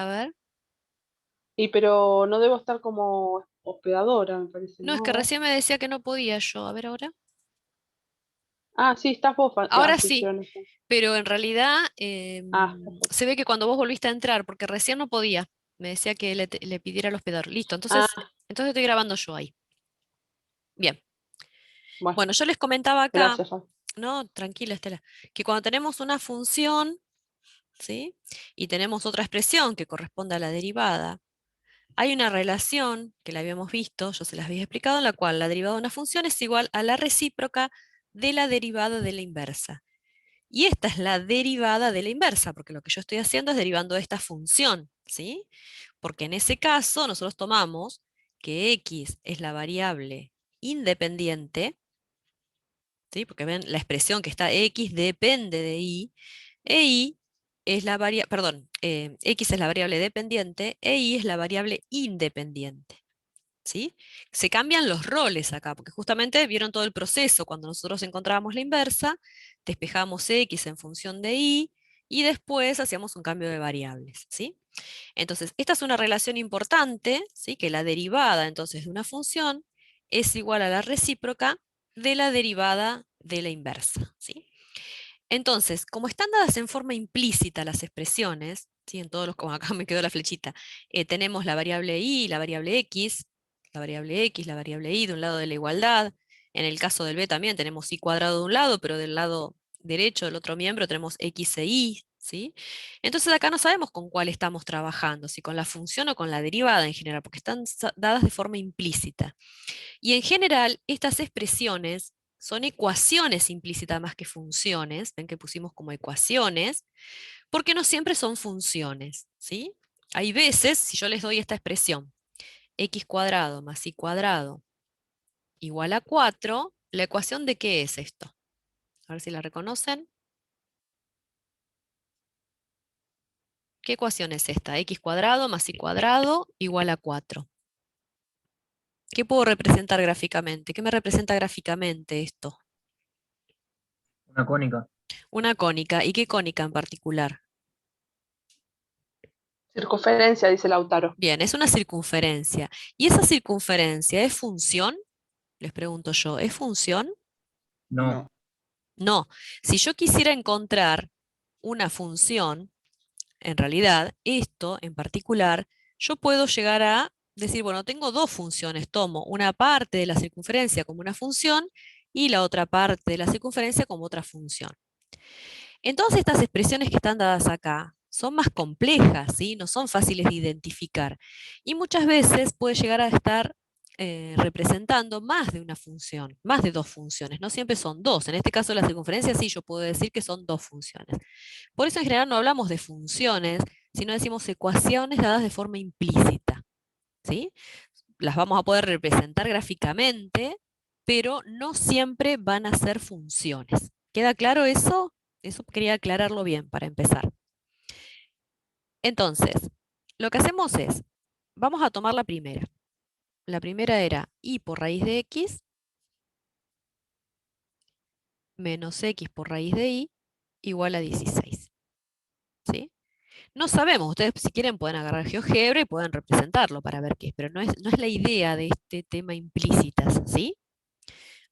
A ver. Pero no debo estar como hospedadora, me parece, No, es ¿no? que A ver. recién me decía que no podía yo. A ver ahora. Ah, sí, estás vos Ahora sí, anfitrión. pero en realidad Ah, perfecto. se ve que cuando vos volviste a entrar, porque recién no podía, me decía que le pidiera al hospedador. Listo, Ah, entonces estoy grabando yo ahí. Bien. bueno, Bueno, yo les comentaba acá, gracias, Rafa. no, tranquila, Estela, que cuando tenemos una función, ¿sí? Y tenemos otra expresión que corresponde a la derivada, hay una relación que la habíamos visto, yo se las había explicado, en la cual la derivada de una función es igual a la recíproca de la derivada de la inversa. Y esta es la derivada de la inversa, porque lo que yo estoy haciendo es derivando de esta función, ¿sí? Porque en ese caso nosotros tomamos que x es la variable independiente, ¿sí? Porque ven la expresión que está x depende de y, e y es la variable, perdón, x es la variable dependiente e y es la variable independiente. ¿Sí? Se cambian los roles acá, porque justamente vieron todo el proceso. Cuando nosotros encontrábamos la inversa, despejamos x en función de y después hacíamos un cambio de variables. ¿Sí? Entonces, esta es una relación importante, ¿sí? Que la derivada entonces de una función es igual a la recíproca de la derivada de la inversa. ¿Sí? Entonces, como están dadas en forma implícita las expresiones, ¿sí? En todos los, como acá me quedó la flechita, tenemos la variable y la variable x, la variable x, la variable y de un lado de la igualdad. En el caso del b también tenemos y cuadrado de un lado, pero del lado derecho del otro miembro tenemos x e y, ¿sí? Entonces acá no sabemos con cuál estamos trabajando, si con la función o con la derivada en general, porque están dadas de forma implícita. Y en general, estas expresiones son ecuaciones implícitas más que funciones, ven que pusimos como ecuaciones, porque no siempre son funciones, ¿sí? Hay veces, si yo les doy esta expresión, x cuadrado más y cuadrado igual a 4, ¿la ecuación de qué es esto? A ver si la reconocen. ¿Qué ecuación es esta? X cuadrado más y cuadrado igual a 4. ¿Qué puedo representar gráficamente? ¿Qué me representa gráficamente esto? Una cónica. Una cónica. ¿Y qué cónica en particular? Circunferencia, dice Lautaro. Bien, es una circunferencia. ¿Y esa circunferencia es función? Les pregunto yo, ¿es función? No. No. No. Si yo quisiera encontrar una función, en realidad, esto en particular, yo puedo llegar a decir, bueno, tengo dos funciones. Tomo una parte de la circunferencia como una función y la otra parte de la circunferencia como otra función. Entonces, estas expresiones que están dadas acá son más complejas, ¿sí? No son fáciles de identificar. Y muchas veces puede llegar a estar representando más de una función, más de dos funciones. No siempre son dos. En este caso, la circunferencia sí, yo puedo decir que son dos funciones. Por eso en general no hablamos de funciones, sino decimos ecuaciones dadas de forma implícita, ¿sí? Las vamos a poder representar gráficamente, pero no siempre van a ser funciones. ¿Queda claro eso? Eso quería aclararlo bien para empezar. Entonces, lo que hacemos es, vamos a tomar la primera. La primera era y por raíz de x menos x por raíz de y igual a 16. ¿Sí? No sabemos, ustedes si quieren pueden agarrar GeoGebra y pueden representarlo para ver qué es, pero no es la idea de este tema implícitas, ¿sí?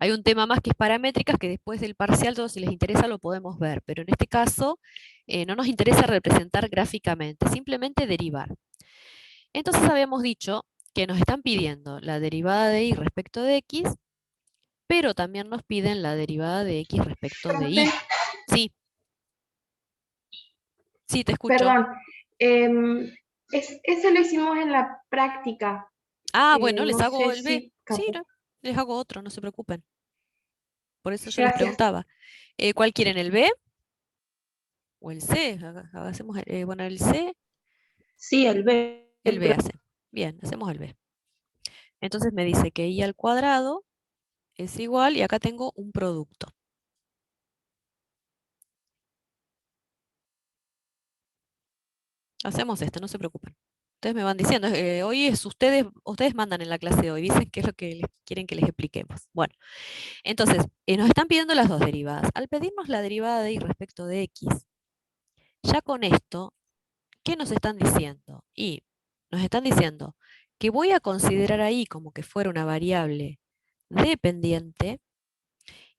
Hay un tema más que es paramétricas que después del parcial, todos si les interesa lo podemos ver, pero en este caso no nos interesa representar gráficamente, simplemente derivar. Entonces habíamos dicho que nos están pidiendo la derivada de y respecto de x, pero también nos piden la derivada de x respecto de Profe, y. Sí, sí, te escucho. perdón. Eso lo hicimos en la práctica. Ah, bueno, les No hago sé el B. si Sí, capaz. no, les hago otro, no se preocupen. Por eso yo les Gracias. preguntaba. ¿Cuál quieren, el B o el C? Hacemos, bueno, el C, Sí, el B. el B hace. Bien, hacemos el B. Entonces me dice que y al cuadrado es igual, y acá tengo un producto. Hacemos este, no se preocupen. Ustedes me van diciendo, hoy es ustedes mandan en la clase de hoy, dicen qué es lo que quieren que les expliquemos. Bueno, entonces, nos están pidiendo las dos derivadas. Al pedirnos la derivada de y respecto de x, ya con esto, ¿qué nos están diciendo? Y nos están diciendo que voy a considerar ahí como que fuera una variable dependiente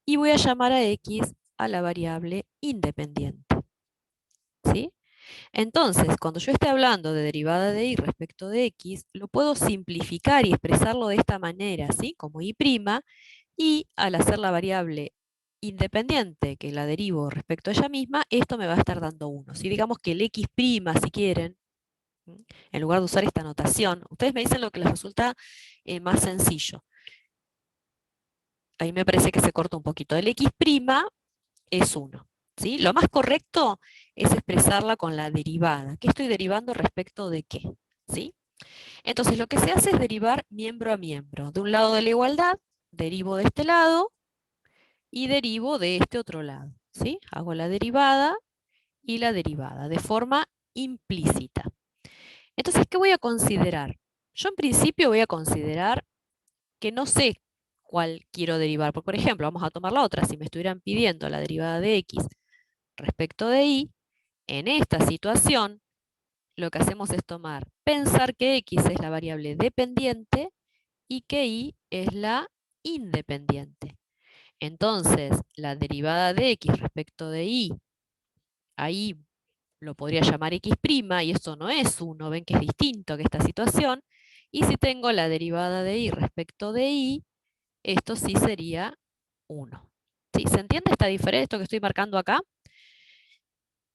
y voy a llamar a x a la variable independiente. ¿Sí? Entonces, cuando yo esté hablando de derivada de y respecto de x, lo puedo simplificar y expresarlo de esta manera, ¿sí? Como y', y al hacer la variable independiente que la derivo respecto a ella misma, esto me va a estar dando 1. Si digamos que el x', si quieren, en lugar de usar esta notación, ustedes me dicen lo que les resulta más sencillo. Ahí me parece que se corta un poquito. El x' es 1. ¿Sí? Lo más correcto es expresarla con la derivada. ¿Qué estoy derivando respecto de qué? ¿Sí? Entonces lo que se hace es derivar miembro a miembro. De un lado de la igualdad, derivo de este lado y derivo de este otro lado. ¿Sí? Hago la derivada y la derivada de forma implícita. Entonces, ¿qué voy a considerar? Yo en principio voy a considerar que no sé cuál quiero derivar. Por ejemplo, vamos a tomar la otra. Si me estuvieran pidiendo la derivada de x respecto de y, en esta situación, lo que hacemos es pensar que x es la variable dependiente y que y es la independiente. Entonces, la derivada de x respecto de y, ahí lo podría llamar x', y esto no es 1, ven que es distinto que esta situación. Y si tengo la derivada de y respecto de y, esto sí sería 1. ¿Sí? ¿Se entiende esta diferencia, esto que estoy marcando acá?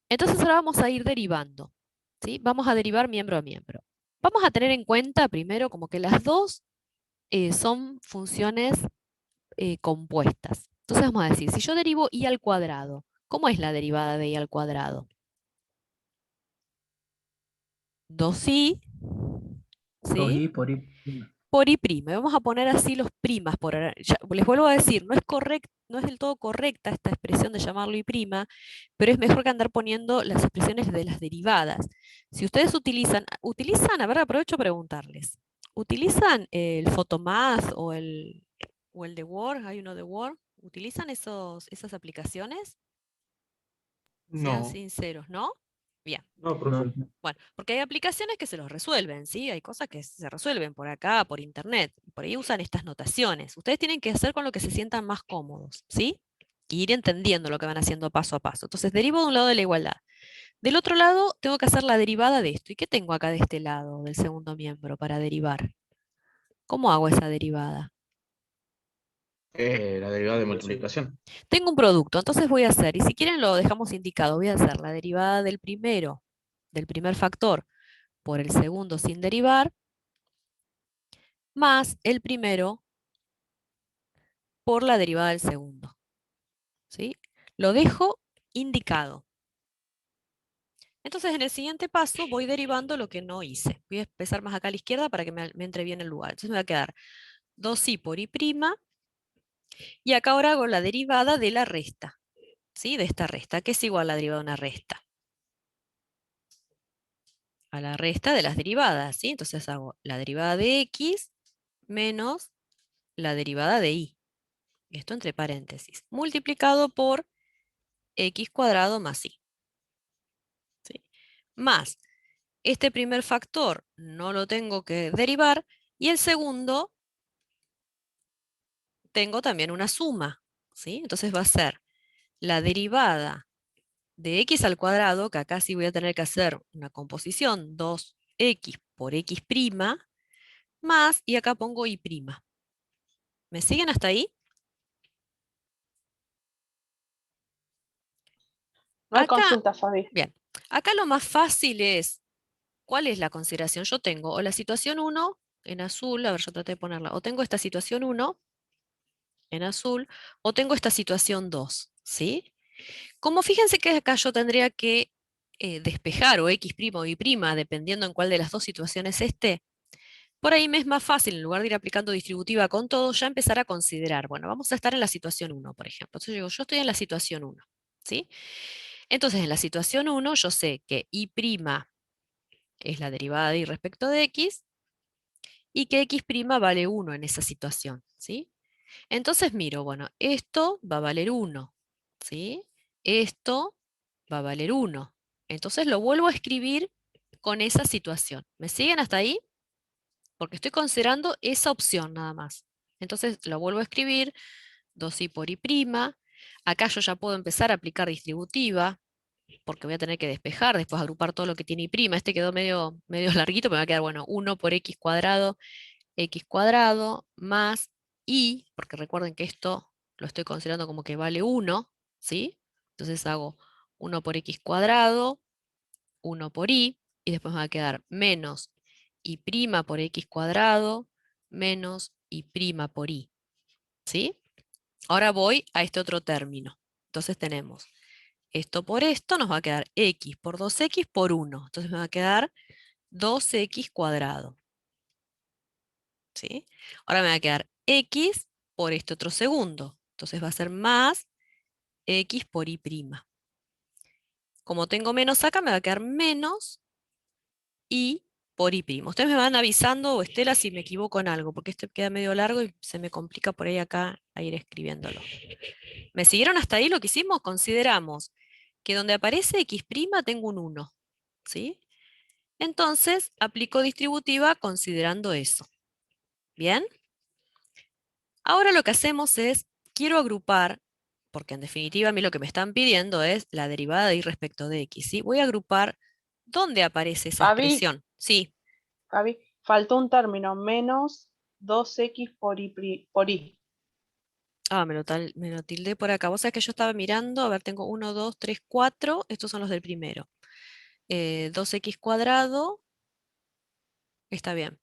Entonces ahora vamos a ir derivando. ¿Sí? Vamos a derivar miembro a miembro. Vamos a tener en cuenta primero como que las dos son funciones compuestas. Entonces vamos a decir, si yo derivo y al cuadrado, ¿cómo es la derivada de y al cuadrado? 2i, ¿sí? 2i por i'. Por i'. Vamos a poner así los primas. Les vuelvo a decir, no es del todo correcta esta expresión de llamarlo i', pero es mejor que andar poniendo las expresiones de las derivadas. Si ustedes utilizan, a ver, aprovecho a preguntarles, ¿utilizan el Photomath o el de Word? Hay uno de Word. ¿Utilizan esas aplicaciones? Sean No, sinceros, ¿no? Bien. no, No, profe. Bueno, porque hay aplicaciones que se los resuelven, ¿sí? Hay cosas que se resuelven por acá, por internet. Por ahí usan estas notaciones. Ustedes tienen que hacer con lo que se sientan más cómodos, ¿sí? Y ir entendiendo lo que van haciendo paso a paso. Entonces, derivo de un lado de la igualdad. Del otro lado, tengo que hacer la derivada de esto. ¿Y qué tengo acá de este lado, del segundo miembro, para derivar? ¿Cómo hago esa derivada? La derivada de multiplicación. Tengo un producto, entonces voy a hacer, y si quieren lo dejamos indicado, voy a hacer la derivada del primer factor, por el segundo sin derivar, más el primero por la derivada del segundo. ¿Sí? Lo dejo indicado. Entonces, en el siguiente paso voy derivando lo que no hice. Voy a empezar más acá a la izquierda para que me entre bien el lugar. Entonces me va a quedar 2i por i', y acá ahora hago la derivada de la resta. ¿Sí? De esta resta, que es igual a la derivada de una resta. A la resta de las derivadas, ¿sí? Entonces hago la derivada de x menos la derivada de y. Esto entre paréntesis. Multiplicado por x cuadrado más y. ¿Sí? Más este primer factor no lo tengo que derivar. Y el segundo tengo también una suma. ¿Sí? Entonces va a ser la derivada de x al cuadrado, que acá sí voy a tener que hacer una composición, 2x por x', más, y acá pongo y'. ¿Me siguen hasta ahí? No hay Acá, consulta, Fabi. bien, acá lo más fácil es, ¿cuál es la consideración? Yo tengo o la situación 1 en azul, a ver, yo traté de ponerla, o tengo esta situación 1 en azul, o tengo esta situación 2, ¿sí? Como fíjense que acá yo tendría que despejar o x' o y', dependiendo en cuál de las dos situaciones esté, por ahí me es más fácil, en lugar de ir aplicando distributiva con todo, ya empezar a considerar, bueno, vamos a estar en la situación 1, por ejemplo. Entonces yo digo, yo estoy en la situación 1, ¿sí? Entonces en la situación 1 yo sé que y' es la derivada de y respecto de x, y que x' vale 1 en esa situación, ¿sí? Entonces miro, bueno, esto va a valer 1, ¿sí? Esto va a valer 1. Entonces lo vuelvo a escribir con esa situación. ¿Me siguen hasta ahí? Porque estoy considerando esa opción nada más. Entonces lo vuelvo a escribir, 2i por i'. Acá yo ya puedo empezar a aplicar distributiva, porque voy a tener que despejar, después agrupar todo lo que tiene i'. Este quedó medio larguito, me va a quedar, bueno, 1 por x cuadrado más i, porque recuerden que esto lo estoy considerando como que vale 1, ¿sí? Entonces hago 1 por x cuadrado, 1 por i, y después me va a quedar menos i' por x cuadrado, menos i' por i, ¿sí? Ahora voy a este otro término. Entonces tenemos esto por esto, nos va a quedar x por 2x por 1. Entonces me va a quedar 2x cuadrado, ¿sí? Ahora me va a quedar x por este otro segundo. Entonces va a ser más x por i'. Como tengo menos acá, me va a quedar menos i por i'. Ustedes me van avisando, o Estela, si me equivoco en algo, porque este queda medio largo y se me complica por ahí acá a ir escribiéndolo. ¿Me siguieron hasta ahí lo que hicimos? Consideramos que donde aparece x' tengo un 1, ¿sí? Entonces, aplico distributiva considerando eso. ¿Bien? Ahora lo que hacemos es, quiero agrupar, porque en definitiva a mí lo que me están pidiendo es la derivada de y respecto de x, ¿sí? Voy a agrupar dónde aparece esa Fabi, expresión. Sí. Fabi, faltó un término, menos 2x por i. Ah, me lo tildé por acá. Vos sabés que yo estaba mirando, a ver, tengo 1, 2, 3, 4, estos son los del primero. 2x cuadrado, está bien.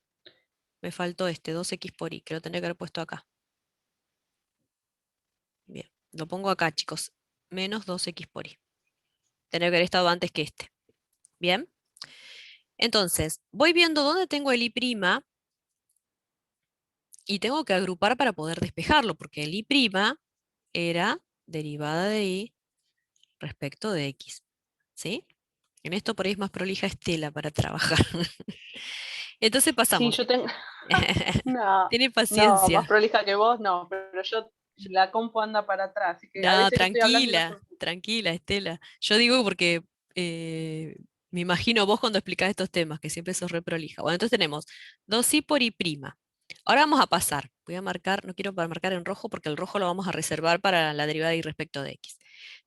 Me faltó este, 2x por i, que lo tendría que haber puesto acá. Bien, lo pongo acá, chicos. Menos 2x por i. Tendría que haber estado antes que este. Bien. Entonces, voy viendo dónde tengo el i' y tengo que agrupar para poder despejarlo, porque el i' era derivada de i respecto de x. ¿Sí? En esto por ahí es más prolija Estela para trabajar. Entonces Sí, pasamos. yo tengo. No, Tiene no, más paciencia. prolija que vos, no, pero yo la compu anda para atrás, así que a No, veces estoy hablando y no se tranquila, me escucha. tranquila, Estela. Yo digo porque me imagino vos cuando explicás estos temas, que siempre sos re prolija. Bueno, entonces tenemos 2i por i'. Ahora vamos a pasar. Voy a marcar, no quiero marcar en rojo porque el rojo lo vamos a reservar para la derivada de y respecto de x.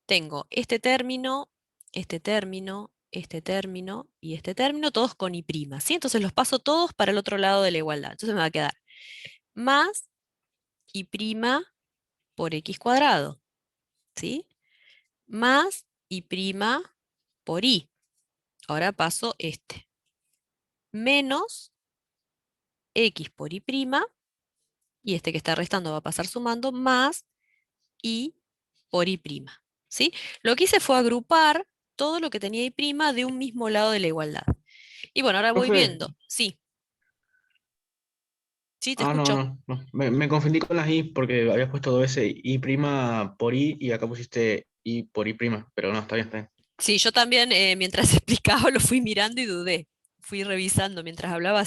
Tengo este término, este término, este término y este término, todos con i', ¿sí? Entonces los paso todos para el otro lado de la igualdad. Entonces me va a quedar más i' por x cuadrado, ¿sí? Más i' por i. Ahora paso este. Menos x por i', y este que está restando va a pasar sumando, más i por i', ¿sí? Lo que hice fue agrupar todo lo que tenía i' de un mismo lado de la igualdad. Y bueno, ahora voy Profe, viendo. Sí, sí, te ah, no, escucho. no, no. Me confundí con las i porque habías puesto dos veces i prima por i y acá pusiste i por i prima, pero no, está bien, está bien. Sí, yo también mientras explicaba lo fui mirando y dudé. Fui revisando. Mientras hablaba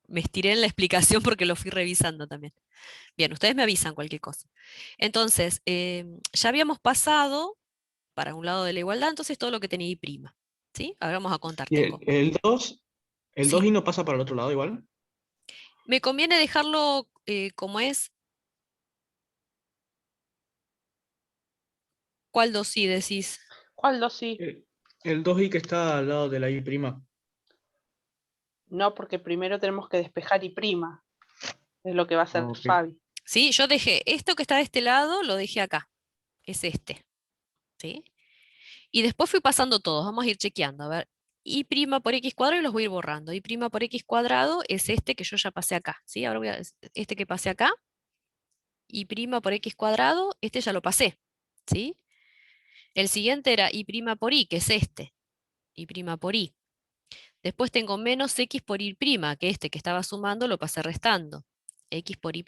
me estiré en la explicación porque lo fui revisando también. Bien, ustedes me avisan cualquier cosa. Entonces, ya habíamos pasado para un lado de la igualdad, entonces todo lo que tenía i'. ¿Sí? Ahora vamos a contar. Y Tengo. el 2 Sí. i no pasa para el otro lado igual. Me conviene dejarlo como es. ¿Cuál dos sí decís? ¿Cuál dos sí? El 2i que está al lado de la i prima. No, porque primero tenemos que despejar i', es lo que va a hacer Ok. Fabi. Sí, yo dejé esto que está de este lado, lo dejé acá. Es este. ¿Sí? Y después fui pasando todos, vamos a ir chequeando. A ver, i' por x cuadrado y los voy a ir borrando. I' por x cuadrado es este que yo ya pasé acá. ¿Sí? Ahora voy a, este que pasé acá. I' por x cuadrado, este ya lo pasé. ¿Sí? El siguiente era i' por i, que es este. I' por i. Después tengo menos x por i', que este que estaba sumando lo pasé restando. X por i'.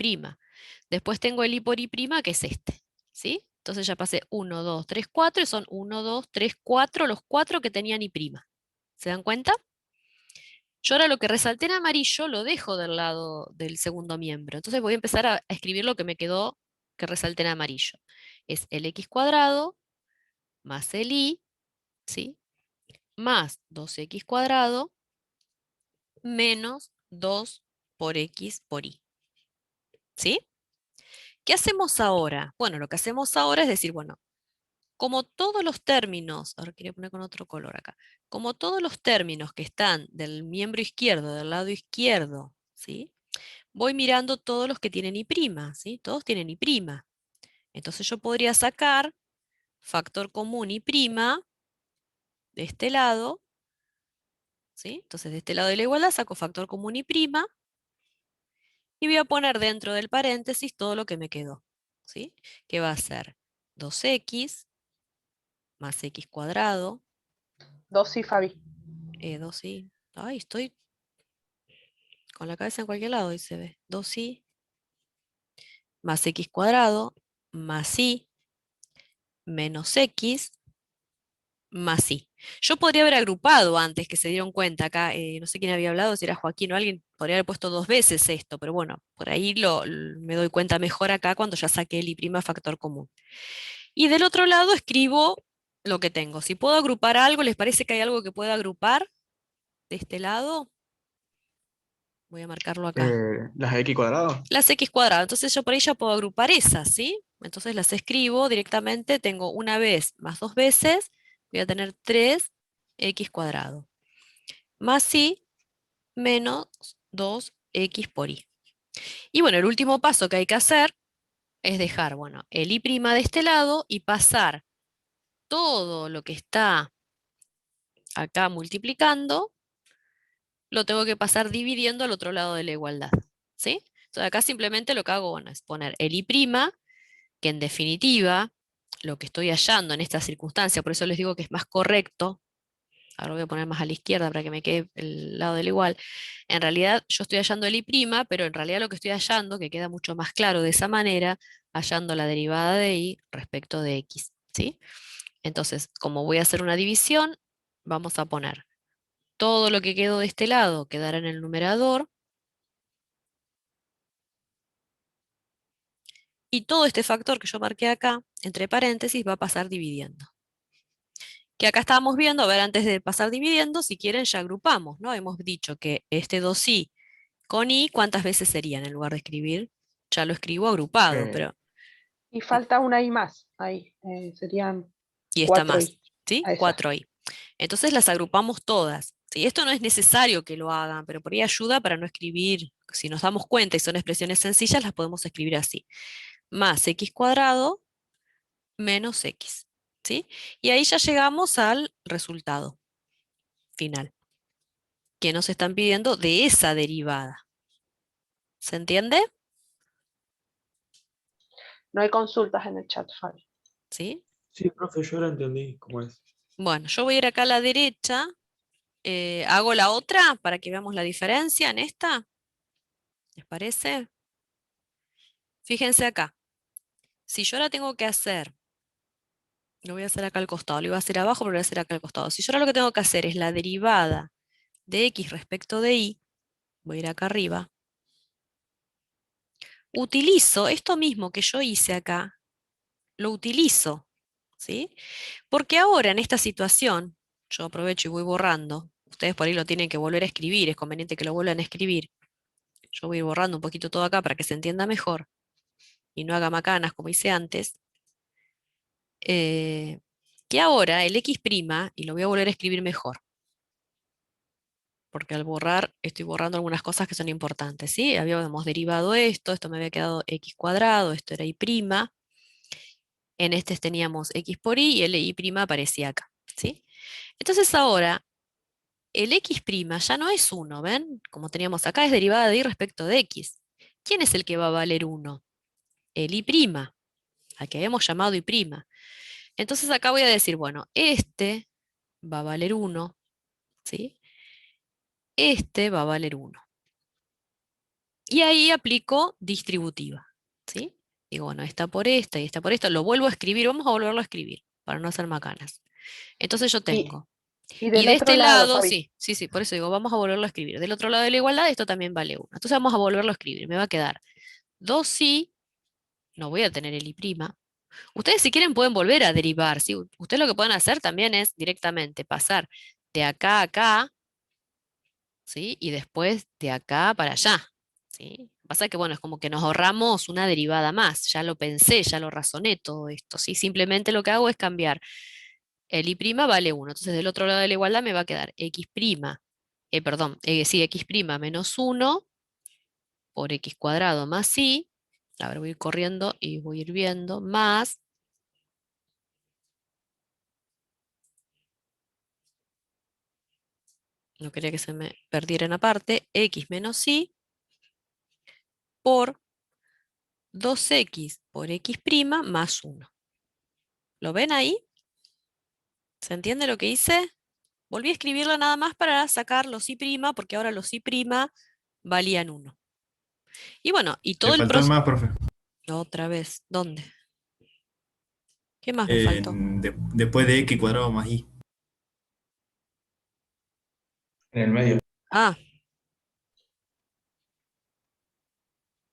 Después tengo el i por i', que es este. ¿Sí? Entonces ya pasé 1, 2, 3, 4 y son 1, 2, 3, 4 los 4 que tenían i'. ¿Se dan cuenta? Yo ahora lo que resalté en amarillo lo dejo del lado del segundo miembro. Entonces voy a empezar a escribir lo que me quedó que resalté en amarillo. Es el x cuadrado más el i, ¿sí? Más 2x cuadrado menos 2 por X por Y. ¿Sí? ¿Qué hacemos ahora? Bueno, lo que hacemos ahora es decir, bueno, como todos los términos, ahora quería poner con otro color acá, como todos los términos que están del miembro izquierdo, del lado izquierdo, ¿sí? Voy mirando todos los que tienen Y', ¿sí? Todos tienen Y'. Entonces yo podría sacar factor común Y' de este lado, ¿sí? Entonces de este lado de la igualdad saco factor común Y' y voy a poner dentro del paréntesis todo lo que me quedó, ¿sí? Que va a ser 2x más x cuadrado, 2 sí, Fabi. 2y, ay, estoy con la cabeza en cualquier lado, dice B, 2y más x cuadrado más y menos x más y. Yo podría haber agrupado antes, que se dieron cuenta acá, no sé quién había hablado, si era Joaquín o alguien, podría haber puesto 2 veces esto, pero bueno, por ahí me doy cuenta mejor acá cuando ya saqué el y' factor común. Y del otro lado escribo lo que tengo. Si puedo agrupar algo, ¿les parece que hay algo que pueda agrupar de este lado? Voy a marcarlo acá. Las X cuadrado. Las x cuadradas. Entonces yo por ahí ya puedo agrupar esas, ¿sí? Entonces las escribo directamente. Tengo una vez más 2 veces. Voy a tener 3x cuadrado. Más y menos 2x por y. Y bueno, el último paso que hay que hacer es dejar, bueno, el y' de este lado y pasar todo lo que está acá multiplicando, lo tengo que pasar dividiendo al otro lado de la igualdad, ¿sí? Entonces acá simplemente lo que hago, bueno, es poner el y', que en definitiva, lo que estoy hallando en esta circunstancia, por eso les digo que es más correcto, ahora lo voy a poner más a la izquierda para que me quede el lado del igual, en realidad yo estoy hallando el y', pero en realidad lo que estoy hallando, que queda mucho más claro de esa manera, hallando la derivada de y respecto de x, ¿sí? Entonces, como voy a hacer una división, vamos a poner todo lo que quedó de este lado quedará en el numerador. Y todo este factor que yo marqué acá, entre paréntesis, va a pasar dividiendo. Que acá estábamos viendo, a ver, antes de pasar dividiendo, si quieren ya agrupamos, ¿no? Hemos dicho que este 2i con i, ¿cuántas veces serían en lugar de escribir? Ya lo escribo agrupado, Eh, pero... Y falta una I más. Ahí. Serían Y está 4 más, I. ¿sí? A esa. 4i. Entonces las agrupamos todas. ¿Sí? Esto no es necesario que lo hagan, pero por ahí ayuda para no escribir. Si nos damos cuenta y son expresiones sencillas, las podemos escribir así. Más x cuadrado menos x, ¿sí? Y ahí ya llegamos al resultado final, que nos están pidiendo de esa derivada. ¿Se entiende? No hay consultas en el chat, Fabi. ¿Sí? Sí, profe, yo lo entendí cómo es. Bueno, yo voy a ir acá a la derecha, hago la otra para que veamos la diferencia en esta. ¿Les parece? Fíjense acá. Si yo ahora tengo que hacer, lo voy a hacer acá al costado, lo iba a hacer abajo, pero lo voy a hacer acá al costado. Si yo ahora lo que tengo que hacer es la derivada de x respecto de y, voy a ir acá arriba, utilizo esto mismo que yo hice acá, lo utilizo, ¿sí? Porque ahora en esta situación, yo aprovecho y voy borrando, ustedes por ahí lo tienen que volver a escribir, es conveniente que lo vuelvan a escribir. Yo voy borrando un poquito todo acá para que se entienda mejor y no haga macanas como hice antes. Que ahora el x', y lo voy a volver a escribir mejor, porque al borrar estoy borrando algunas cosas que son importantes, ¿sí? Habíamos derivado esto me había quedado x cuadrado, esto era y', en este teníamos x por y el y' aparecía acá, ¿sí? Entonces ahora el x' ya no es 1, ¿ven? Como teníamos acá es derivada de y respecto de x. ¿Quién es el que va a valer 1? El y', al que habíamos llamado y'. Entonces acá voy a decir, bueno, este va a valer 1, ¿sí? Este va a valer 1. Y ahí aplico distributiva, ¿sí? Digo, bueno, esta por esta y esta por esta, lo vuelvo a escribir, vamos a volverlo a escribir, para no hacer macanas. Entonces yo tengo, Y y del de otro este lado, lado, Fabi. sí, por eso digo, vamos a volverlo a escribir. Del otro lado de la igualdad, esto también vale 1. Entonces vamos a volverlo a escribir, me va a quedar 2i, no voy a tener el y'. Ustedes si quieren pueden volver a derivar, ¿sí? Ustedes lo que pueden hacer también es directamente pasar de acá a acá, ¿sí? Y después de acá para allá, ¿sí? Pasa que, bueno, es como que nos ahorramos una derivada más, ya lo pensé, ya lo razoné todo esto, ¿sí? Simplemente lo que hago es cambiar el y' vale 1, entonces del otro lado de la igualdad me va a quedar sí, x' menos 1 por x cuadrado más y, a ver, voy a ir corriendo y voy a ir viendo, más no quería que se me perdiera en aparte, x menos y por 2x por x' más 1. ¿Lo ven ahí? ¿Se entiende lo que hice? Volví a escribirlo nada más para sacar los y', porque ahora los y' valían 1. Y bueno, y todo Le el faltó el proceso... más, profe. Otra vez, ¿dónde? ¿Qué más me faltó? Después de x cuadrado más y. En el medio. Ah,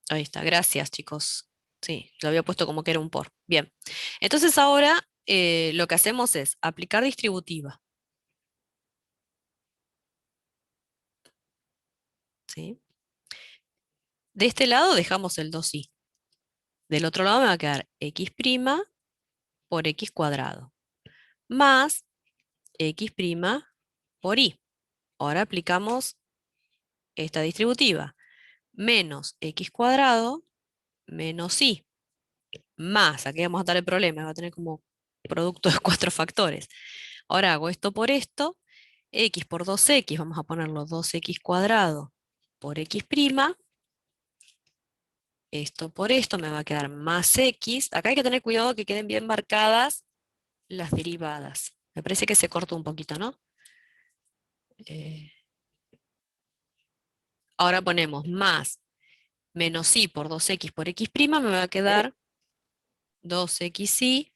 ahí está, gracias chicos. Sí, lo había puesto como que era un por. Bien, entonces ahora lo que hacemos es aplicar distributiva. ¿Sí? De este lado dejamos el 2i. Del otro lado me va a quedar x' por x cuadrado. Más x' por y. Ahora aplicamos esta distributiva. Menos x cuadrado menos y. Más, aquí vamos a dar el problema, va a tener como producto de 4 factores. Ahora hago esto por esto, x por 2x, vamos a ponerlo 2x cuadrado por x', esto por esto me va a quedar más x. Acá hay que tener cuidado que queden bien marcadas las derivadas. Me parece que se cortó un poquito, ¿no? Ahora ponemos más menos y por 2x por x', me va a quedar 2xy.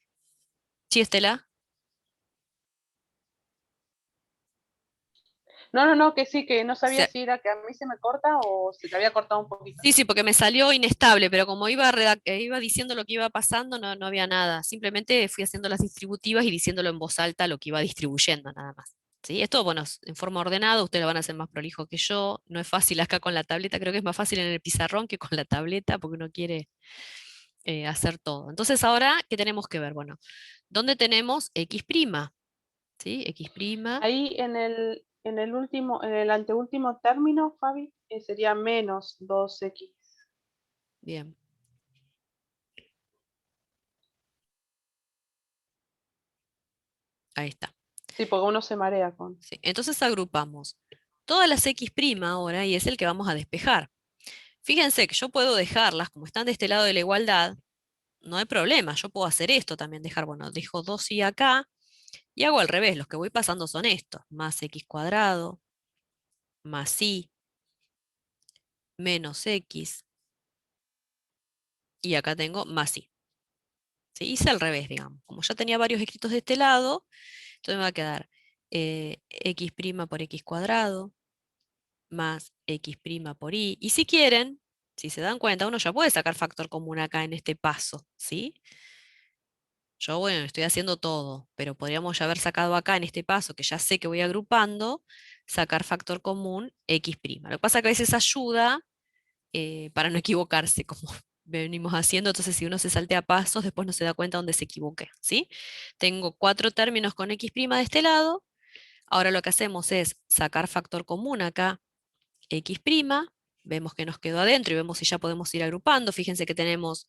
¿Sí, Estela? No, que sí, que no sabía Se- si era que a mí se me corta o se te había cortado un poquito. Sí, sí, porque me salió inestable, pero como iba diciendo lo que iba pasando, no había nada. Simplemente fui haciendo las distributivas y diciéndolo en voz alta lo que iba distribuyendo, nada más. ¿Sí? Esto, bueno, en forma ordenada, ustedes lo van a hacer más prolijo que yo. No es fácil acá con la tableta, creo que es más fácil en el pizarrón que con la tableta, porque uno quiere hacer todo. Entonces, ahora, ¿qué tenemos que ver? Bueno, ¿dónde tenemos x'? ¿Sí? X'. Ahí en el último, en el anteúltimo término, Fabi, sería menos 2x. Bien. Ahí está. Sí, porque uno se marea con. Sí, entonces agrupamos todas las x' ahora y es el que vamos a despejar. Fíjense que yo puedo dejarlas, como están de este lado de la igualdad, no hay problema, yo puedo hacer esto también, dejar, bueno, dejo 2y acá y hago al revés, los que voy pasando son estos, más x cuadrado, más y, menos x, y acá tengo más y. ¿Sí? Hice al revés, digamos, como ya tenía varios escritos de este lado, entonces me va a quedar x' por x cuadrado, más x' por y. Y si quieren, si se dan cuenta, uno ya puede sacar factor común acá en este paso, ¿sí? Yo, bueno, estoy haciendo todo, pero podríamos ya haber sacado acá en este paso, que ya sé que voy agrupando, sacar factor común x'. Lo que pasa es que a veces ayuda para no equivocarse, como venimos haciendo, entonces si uno se saltea pasos, después no se da cuenta dónde se equivoque, ¿sí? Tengo 4 términos con x' de este lado, ahora lo que hacemos es sacar factor común acá, x', vemos que nos quedó adentro y vemos si ya podemos ir agrupando. Fíjense que tenemos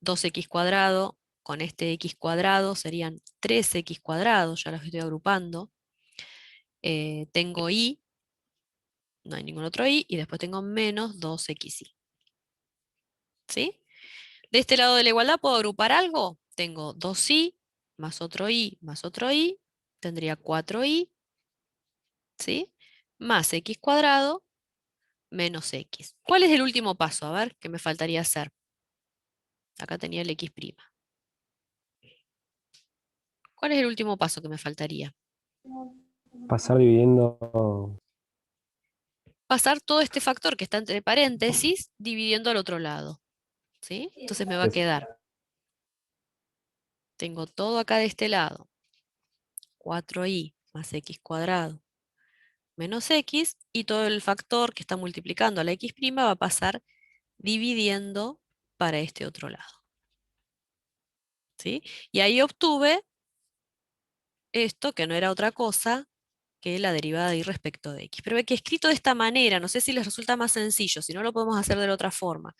2x cuadrado con este x cuadrado, serían 3x cuadrado, ya los estoy agrupando. Tengo y, no hay ningún otro y, y después tengo menos 2xy. ¿Sí? De este lado de la igualdad, ¿puedo agrupar algo? Tengo 2y más otro y más otro y, tendría 4y, ¿sí? Más x cuadrado menos x. ¿Cuál es el último paso? A ver, ¿qué me faltaría hacer? Acá tenía el x'. ¿Cuál es el último paso que me faltaría? Pasar dividiendo. Pasar todo este factor que está entre paréntesis dividiendo al otro lado. ¿Sí? Entonces me va a quedar. Tengo todo acá de este lado. 4y más x cuadrado menos x, y todo el factor que está multiplicando a la x' va a pasar dividiendo para este otro lado. ¿Sí? Y ahí obtuve esto, que no era otra cosa que la derivada de y respecto de x. Pero ve que escrito de esta manera, no sé si les resulta más sencillo, si no lo podemos hacer de la otra forma.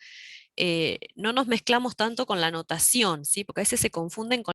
No nos mezclamos tanto con la notación, ¿sí? Porque a veces se confunden con